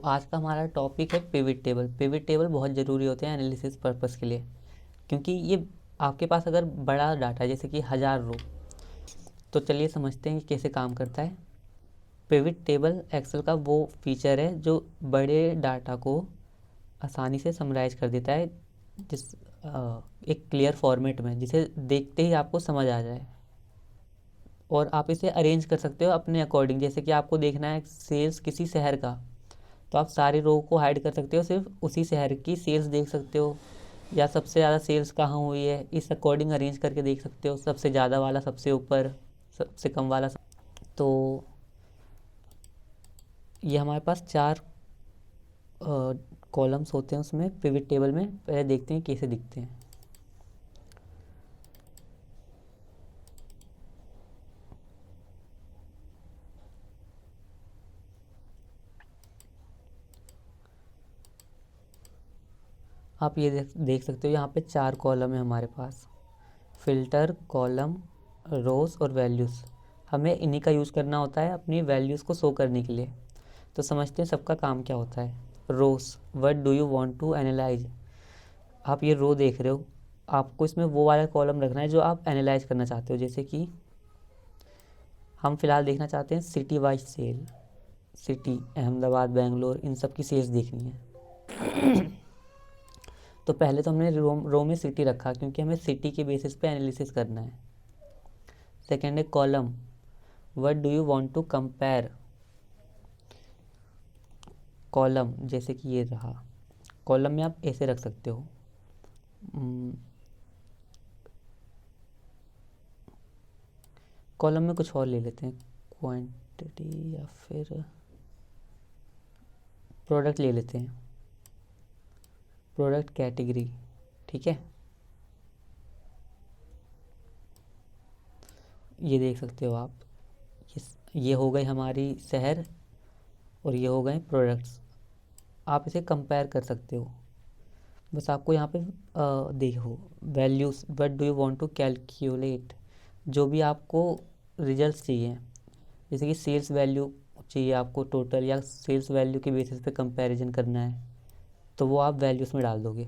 आज का हमारा टॉपिक है पिवट टेबल। पिवट टेबल बहुत ज़रूरी होते हैं एनालिसिस पर्पस के लिए, क्योंकि ये आपके पास अगर बड़ा डाटा जैसे कि 1000 रो, तो चलिए समझते हैं कि कैसे काम करता है। पिवट टेबल एक्सेल का वो फीचर है जो बड़े डाटा को आसानी से समराइज कर देता है, जिस एक क्लियर फॉर्मेट में, जिसे देखते ही आपको समझ आ जाए। और आप इसे अरेंज कर सकते हो अपने अकॉर्डिंग। जैसे कि आपको देखना है सेल्स किसी शहर का, तो आप सारे रो को हाइड कर सकते हो, सिर्फ उसी शहर की सेल्स देख सकते हो, या सबसे ज़्यादा सेल्स कहाँ हुई है इस अकॉर्डिंग अरेंज करके देख सकते हो। सबसे ज़्यादा वाला सबसे ऊपर, सबसे कम वाला तो ये हमारे पास 4 कॉलम्स होते हैं उसमें पिवट टेबल में। पहले देखते हैं कैसे दिखते हैं। आप ये देख सकते हो, यहाँ पे 4 कॉलम है हमारे पास। फ़िल्टर, कॉलम, रोज़ और वैल्यूज़। हमें इन्हीं का यूज़ करना होता है अपनी वैल्यूज़ को शो करने के लिए। तो समझते हैं सबका काम क्या होता है। Rows, what do you want to analyse. आप ये रो देख रहे हो, आपको इसमें वो वाला कॉलम रखना है जो आप एनालाइज करना चाहते हो। जैसे कि हम फ़िलहाल देखना चाहते हैं city wise sale. City, Ahmedabad, Bangalore, इन सब की सेल्स देखनी है। तो पहले तो हमने रो में सिटी रखा, क्योंकि हमें सिटी के बेसिस पे एनालिसिस करना है। सेकेंड है column, what do you want to compare. Column जैसे कि ये रहा, कॉलम में आप ऐसे रख सकते हो। कॉलम में कुछ और ले लेते हैं, क्वांटिटी या फिर प्रोडक्ट ले लेते हैं, प्रोडक्ट कैटेगरी। ठीक है, ये देख सकते हो आप। ये हो गई हमारी शहर और ये हो गए प्रोडक्ट्स। आप इसे कंपेयर कर सकते हो। बस आपको यहाँ पे देखो values, what do you want to calculate. जो भी आपको रिजल्ट्स चाहिए, जैसे कि सेल्स वैल्यू चाहिए आपको टोटल, या सेल्स वैल्यू के बेसिस पे कंपैरिजन करना है, तो वो आप वैल्यूज़ में डाल दोगे।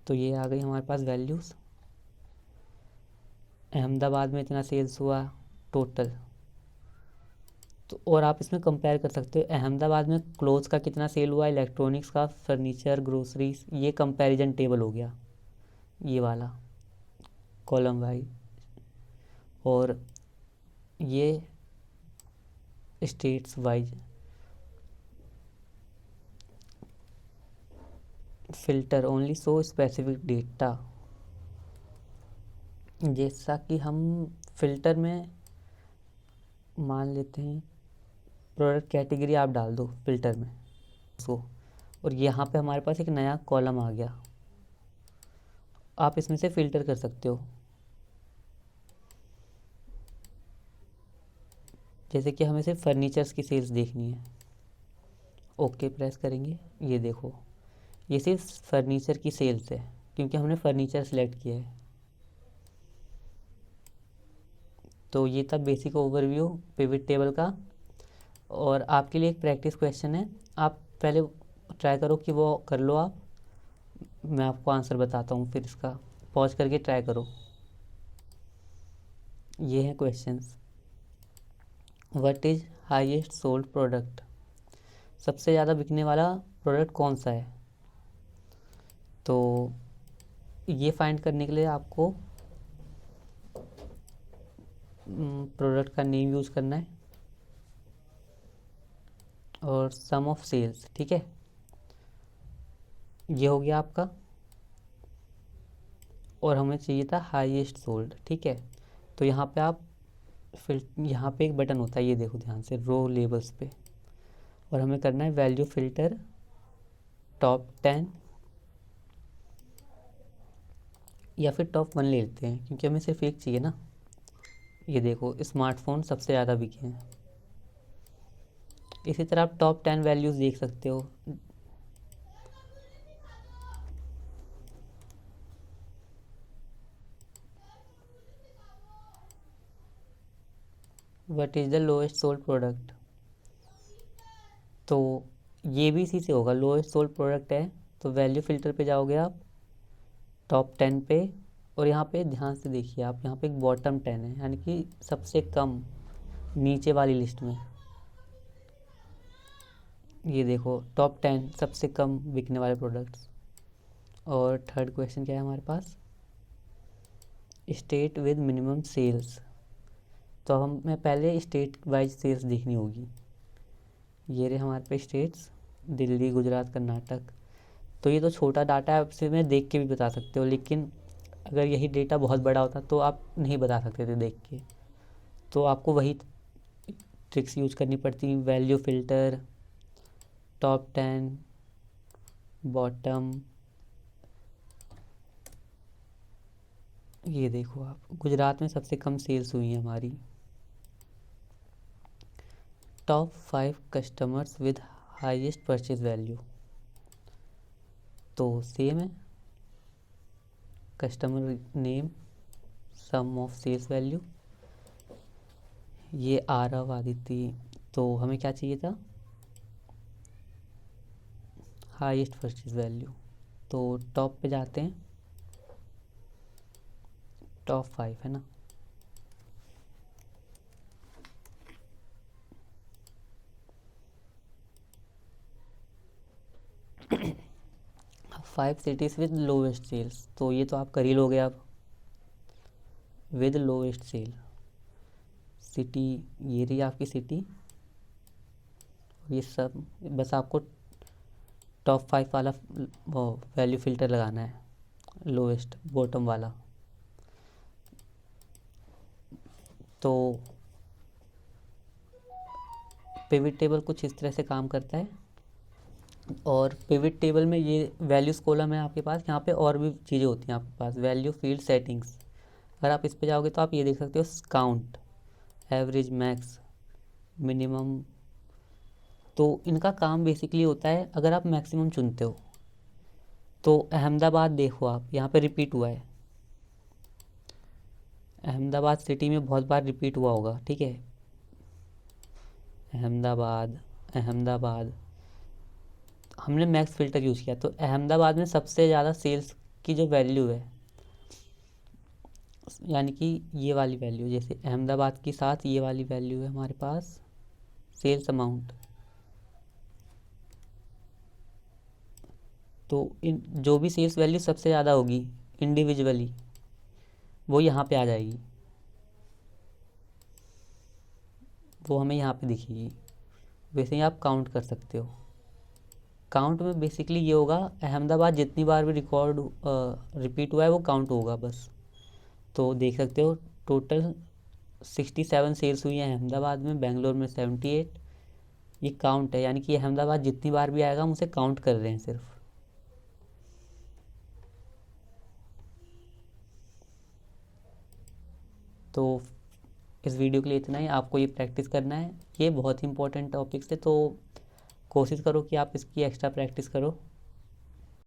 तो ये आ गई हमारे पास वैल्यूज़। अहमदाबाद में इतना सेल्स हुआ टोटल। तो और आप इसमें कंपेयर कर सकते हो अहमदाबाद में क्लोथ्स का कितना सेल हुआ, इलेक्ट्रॉनिक्स का, फर्नीचर, ग्रोसरीज। ये कंपैरिजन टेबल हो गया ये वाला, कॉलम वाइज। और ये states wise. Filter, only so specific data. जैसा कि हम फिल्टर में मान लेते हैं प्रोडक्ट कैटेगरी आप डाल दो फिल्टर में उसको, और यहाँ पे हमारे पास एक नया कॉलम आ गया। आप इसमें से फ़िल्टर कर सकते हो। जैसे कि हमें सिर्फ फर्नीचर्स की सेल्स देखनी है, ओके प्रेस करेंगे। ये देखो, ये सिर्फ फर्नीचर की सेल्स है, क्योंकि हमने फर्नीचर सेलेक्ट किया है। तो ये था बेसिक ओवरव्यू पिवट टेबल का। और आपके लिए एक प्रैक्टिस क्वेश्चन है, आप पहले ट्राई करो कि वो कर लो आप। मैं आपको आंसर बताता हूँ, फिर इसका पॉज करके ट्राई करो। ये हैं questions. What is highest sold product. सबसे ज़्यादा बिकने वाला प्रोडक्ट कौन सा है। तो ये फाइंड करने के लिए आपको प्रोडक्ट का नेम यूज़ करना है और सम ऑफ सेल्स। ठीक है, ये हो गया आपका। और हमें चाहिए था हाईएस्ट सोल्ड। ठीक है, तो यहाँ पे आप यहाँ पे एक बटन होता है, ये देखो ध्यान से, रो लेबल्स पे। और हमें करना है वैल्यू फ़िल्टर टॉप 10 या फिर टॉप 1 ले लेते हैं, क्योंकि हमें सिर्फ एक चाहिए ना। ये देखो स्मार्टफोन सबसे ज़्यादा बिके हैं। इसी तरह आप टॉप 10 वैल्यूज़ देख सकते हो। What is the lowest sold product. तो ये भी इसी से होगा, लोएस्ट सोल्ड प्रोडक्ट है तो वैल्यू फ़िल्टर पे जाओगे आप, टॉप 10 पे, और यहाँ पे ध्यान से देखिए आप, यहाँ पे एक बॉटम 10 है, यानी कि सबसे कम नीचे वाली लिस्ट में। ये देखो टॉप 10 सबसे कम बिकने वाले प्रोडक्ट्स। और थर्ड क्वेश्चन क्या है हमारे पास, स्टेट विद मिनिमम सेल्स। तो हमें पहले स्टेट वाइज सेल्स देखनी होगी। ये रहे हमारे पे स्टेट्स, दिल्ली, गुजरात, कर्नाटक। तो ये तो छोटा डाटा है, आपसे मैं देख के भी बता सकते हो, लेकिन अगर यही डेटा बहुत बड़ा होता तो आप नहीं बता सकते थे देख के। तो आपको वही ट्रिक्स यूज करनी पड़ती, वैल्यू फ़िल्टर, टॉप 10, बॉटम। ये देखो आप, गुजरात में सबसे कम सेल्स हुई हैं हमारी। Top 5 customers with highest purchase value, तो सेम है, customer name, sum of sales value. ये आरव, आदित्य। तो हमें क्या चाहिए था, हाईएस्ट परचेज वैल्यू। तो टॉप पे जाते हैं, टॉप 5 है ना। Five cities with lowest sales, तो ये तो आप कर ही लोगे आप, विद लोवेस्ट सेल। सिटी, ये रही आपकी सिटी, ये सब बस आपको टॉप 5 वाला वो वैल्यू फ़िल्टर लगाना है, लोवेस्ट बॉटम वाला। तो पिवट टेबल कुछ इस तरह से काम करता है। और पिवट टेबल में ये वैल्यूज़ कॉलम है आपके पास, यहाँ पे और भी चीज़ें होती हैं आपके पास, वैल्यू फील्ड सेटिंग्स। अगर आप इस पे जाओगे तो आप ये देख सकते हो, काउंट, एवरेज, मैक्स, मिनिमम। तो इनका काम बेसिकली होता है, अगर आप मैक्सिमम चुनते हो तो अहमदाबाद देखो आप, यहाँ पे रिपीट हुआ है, अहमदाबाद सिटी में बहुत बार रिपीट हुआ होगा, ठीक है, अहमदाबाद, अहमदाबाद। हमने मैक्स फ़िल्टर यूज़ किया तो अहमदाबाद में सबसे ज़्यादा सेल्स की जो वैल्यू है, यानी कि ये वाली वैल्यू, जैसे अहमदाबाद के साथ ये वाली वैल्यू है हमारे पास, सेल्स अमाउंट। तो इन जो भी सेल्स वैल्यू सबसे ज़्यादा होगी इंडिविजुअली, वो यहाँ पे आ जाएगी, वो हमें यहाँ पे दिखेगी। वैसे ही आप काउंट कर सकते हो। काउंट में बेसिकली ये होगा, अहमदाबाद जितनी बार भी रिकॉर्ड रिपीट हुआ है वो काउंट होगा बस। तो देख सकते हो टोटल 67 सेल्स हुई हैं अहमदाबाद में, बेंगलोर में 78। ये काउंट है, यानी कि अहमदाबाद जितनी बार भी आएगा हम उसे काउंट कर रहे हैं सिर्फ। तो इस वीडियो के लिए इतना ही, आपको ये प्रैक्टिस करना है, ये बहुत ही इंपॉर्टेंट टॉपिक्स है, तो कोशिश करो कि आप इसकी एक्स्ट्रा प्रैक्टिस करो।